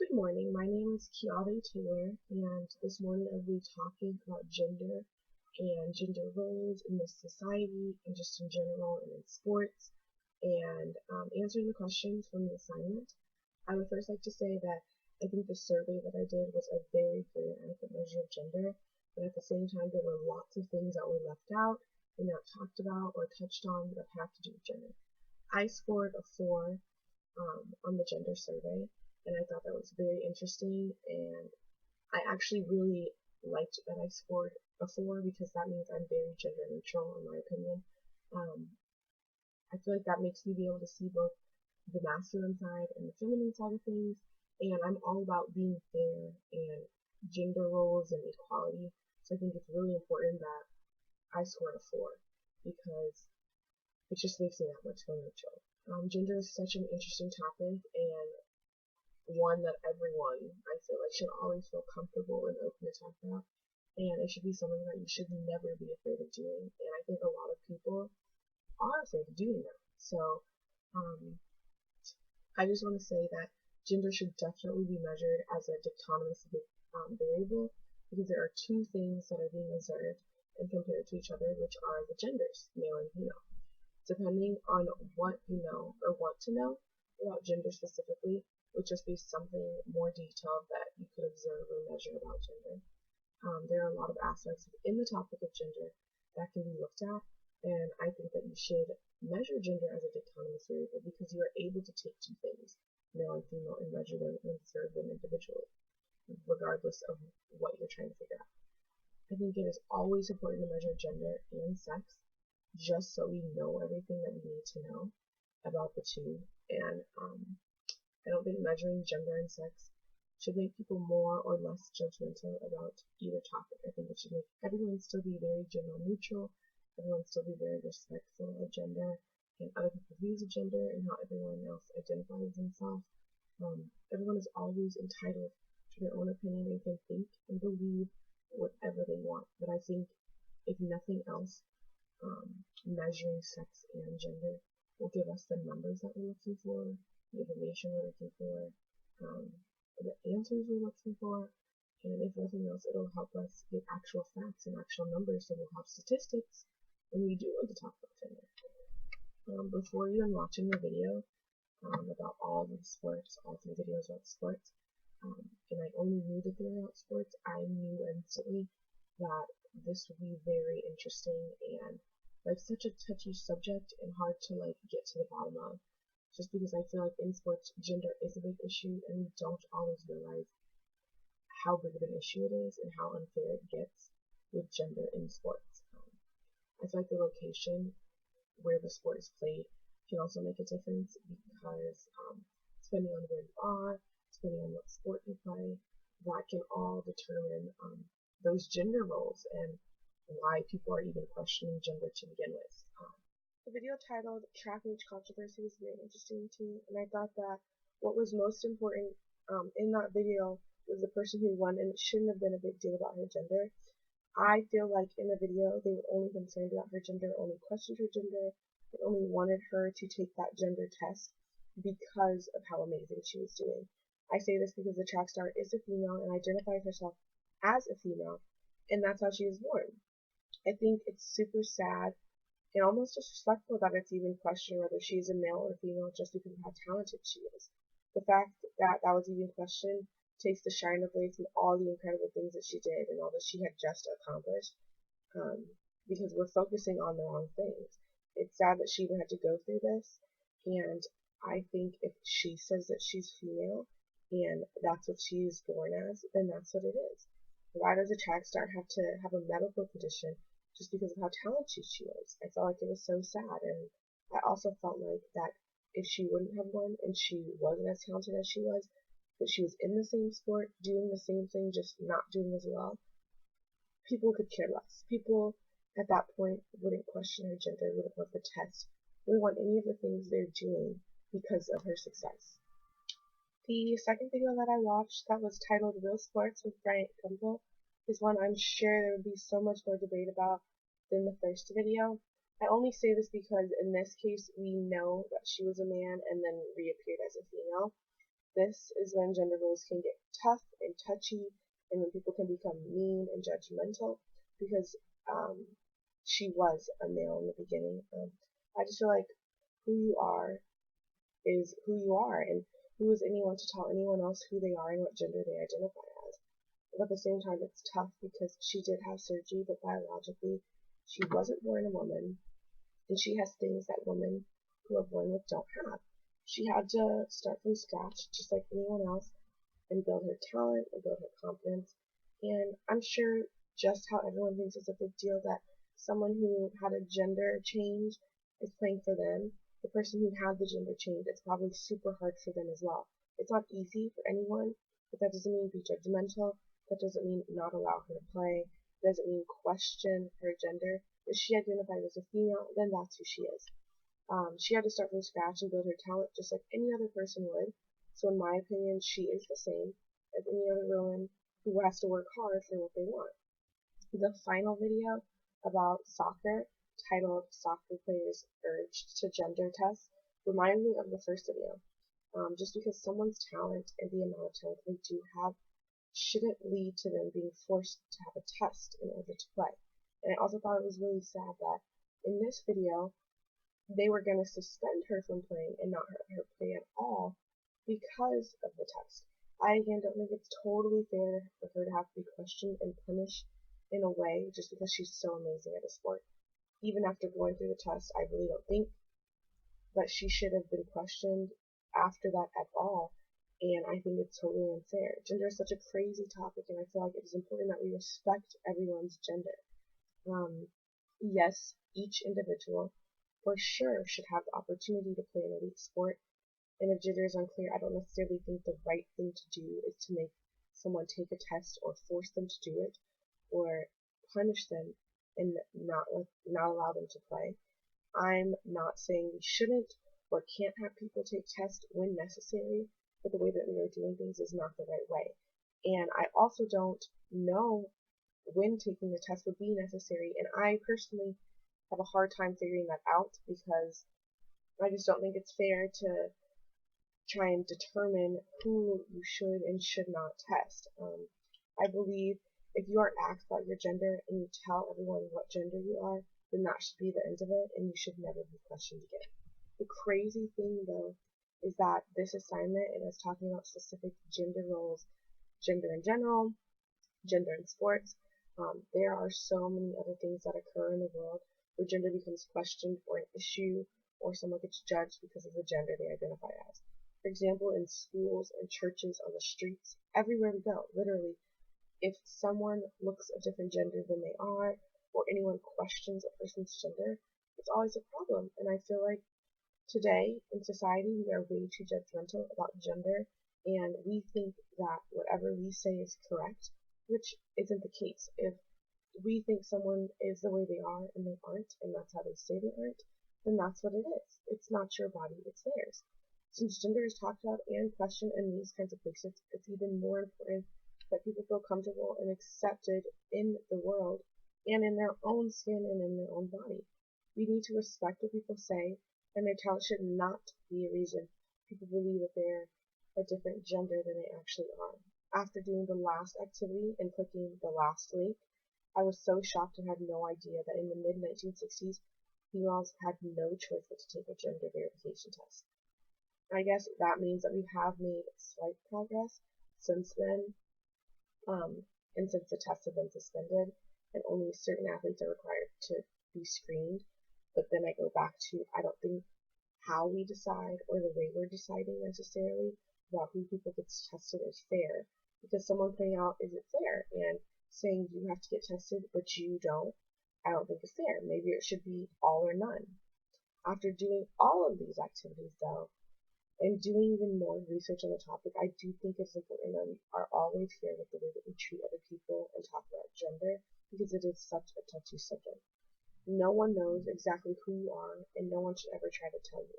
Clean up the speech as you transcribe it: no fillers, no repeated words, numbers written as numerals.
Good morning, my name is Movie K Taylor, and this morning I'll be talking about gender and gender roles in this society and just in general and in sports, and answering the questions from the assignment. I would first like to say that I think the survey that I did was a very good and adequate measure of gender, but at the same time there were lots of things that were left out and not talked about or touched on that have to do with gender. I scored a 4 on the gender survey, and I thought that was very interesting, and I actually really liked that I scored a 4 because that means I'm very gender neutral in my opinion. Um, I feel like that makes me be able to see both the masculine side and the feminine side of things, and I'm all about being fair and gender roles and equality, so I think it's really important that I scored a 4 because it just makes me that much more neutral. Gender is such an interesting topic, and one that everyone, I feel like, should always feel comfortable and open to talk about. And it should be something that you should never be afraid of doing. And I think a lot of people are afraid of doing that. So um, I just want to say that gender should definitely be measured as a dichotomous variable, because there are two things that are being observed and compared to each other, which are the genders, male and female. Depending on what you know or want to know about gender specifically, would just be something more detailed that you could observe or measure about gender. There are a lot of aspects in the topic of gender that can be looked at, and I think that you should measure gender as a dichotomous variable because you are able to take two things, male and female, and measure them and observe them individually, regardless of what you're trying to figure out. I think it is always important to measure gender and sex just so we know everything that we need to know about the two. And I don't think measuring gender and sex should make people more or less judgmental about either topic. I think it should make everyone still be very gender neutral, everyone still be very respectful of gender and other people's views of gender and how everyone else identifies themselves. Everyone is always entitled to their own opinion and can think and believe whatever they want. But I think, if nothing else, measuring sex and gender will give us the numbers that we're looking for, the information we're looking for, the answers we're looking for, and if nothing else, it'll help us get actual facts and actual numbers, so we'll have statistics when we do want to talk about gender. Before even watching the video about all the sports, all 3 videos about sports, and I only knew that they were about sports, I knew instantly that this would be very interesting and like such a touchy subject and hard to like get to the bottom of, just because I feel like in sports gender is a big issue and we don't always realize how big of an issue it is and how unfair it gets with gender in sports. I feel like the location where the sport is played can also make a difference because depending on where you are, depending on what sport you play, that can all determine those gender roles and why people are even questioning gender to begin with. The video titled Track Meet Controversy was very interesting to me, and I thought that what was most important in that video was the person who won, and it shouldn't have been a big deal about her gender. I feel like in the video they were only concerned about her gender, only questioned her gender, and only wanted her to take that gender test because of how amazing she was doing. I say this because the track star is a female and identifies herself as a female, and that's how she was born. I think it's super sad and almost disrespectful that it's even questioned whether she is a male or female just because of how talented she is. The fact that that was even questioned takes the shine away from all the incredible things that she did and all that she had just accomplished, because we're focusing on the wrong things. It's sad that she even had to go through this, and I think if she says that she's female and that's what she's born as, then that's what it is. Why does a track star have to have a medical condition just because of how talented she was? I felt like it was so sad, and I also felt like that if she wouldn't have won and she wasn't as talented as she was, but she was in the same sport, doing the same thing, just not doing as well, people could care less. People at that point wouldn't question her gender, wouldn't want the test, wouldn't want any of the things they're doing because of her success. The second video that I watched that was titled Real Sports with Bryant Gumbel is one I'm sure there would be so much more debate about than the first video. I only say this because in this case we know that she was a man and then reappeared as a female. this is when gender roles can get tough and touchy, and when people can become mean and judgmental because she was a male in the beginning. I just feel like who you are is who you are, and who is anyone to tell anyone else who they are and what gender they identify as. But at the same time, it's tough because she did have surgery, but biologically, she wasn't born a woman, and she has things that women who are born with don't have. She had to start from scratch, just like anyone else, and build her talent and build her confidence. And I'm sure just how everyone thinks it's a big deal that someone who had a gender change is playing for them, the person who had the gender change, it's probably super hard for them as well. It's not easy for anyone, but that doesn't mean be judgmental. That doesn't mean not allow her to play. It doesn't mean question her gender. If she identified as a female, then that's who she is. She had to start from scratch and build her talent just like any other person would. So in my opinion, she is the same as any other woman who has to work hard for what they want. The final video about soccer, titled Soccer Players Urged to Gender Test, reminded me of the first video. Just because someone's talent and the amount of talent they do have shouldn't lead to them being forced to have a test in order to play. And I also thought it was really sad that in this video, they were going to suspend her from playing and not let her play at all because of the test. I again don't think it's totally fair for her to have to be questioned and punished in a way just because she's so amazing at a sport. Even after going through the test, I really don't think that she should have been questioned after that at all. And I think it's totally unfair. Gender is such a crazy topic, and I feel like it is important that we respect everyone's gender. Yes, each individual for sure should have the opportunity to play an elite sport, and if gender is unclear, I don't necessarily think the right thing to do is to make someone take a test or force them to do it or punish them and not allow them to play. I'm not saying we shouldn't or can't have people take tests when necessary, but the way that we are doing things is not the right way. And I also don't know when taking the test would be necessary, and I personally have a hard time figuring that out because I just don't think it's fair to try and determine who you should and should not test. I believe if you are asked about your gender and you tell everyone what gender you are, then that should be the end of it, and you should never be questioned again. The crazy thing, though, is that this assignment, it is talking about specific gender roles, gender in general, gender in sports. There are so many other things that occur in the world where gender becomes questioned or an issue, or someone gets judged because of the gender they identify as. For example, in schools and churches, on the streets, everywhere we go, literally, if someone looks a different gender than they are, or anyone questions a person's gender, it's always a problem. And I feel like today in society we are way too judgmental about gender, and we think that whatever we say is correct, which isn't the case. If we think someone is the way they are and they aren't, and that's how they say they aren't, then that's what it is. It's not your body, it's theirs. Since gender is talked about and questioned in these kinds of places, it's even more important that people feel comfortable and accepted in the world and in their own skin and in their own body. We need to respect what people say, and their talent should not be a reason people believe that they're a different gender than they actually are. After doing the last activity and clicking the last link, I was so shocked and had no idea that in the mid-1960s, females had no choice but to take a gender verification test. I guess that means that we have made slight progress since then, and since the tests have been suspended, and only certain athletes are required to be screened. But then I go back to, I don't think how we decide or the way we're deciding necessarily about who people gets tested is fair, because someone putting out, is it fair, and saying you have to get tested but you don't, I don't think is fair. Maybe it should be all or none. After doing all of these activities, though, and doing even more research on the topic, I do think it's important that we are always fair with the way that we treat other people and talk about gender, because it is such a touchy subject. No one knows exactly who you are, and no one should ever try to tell you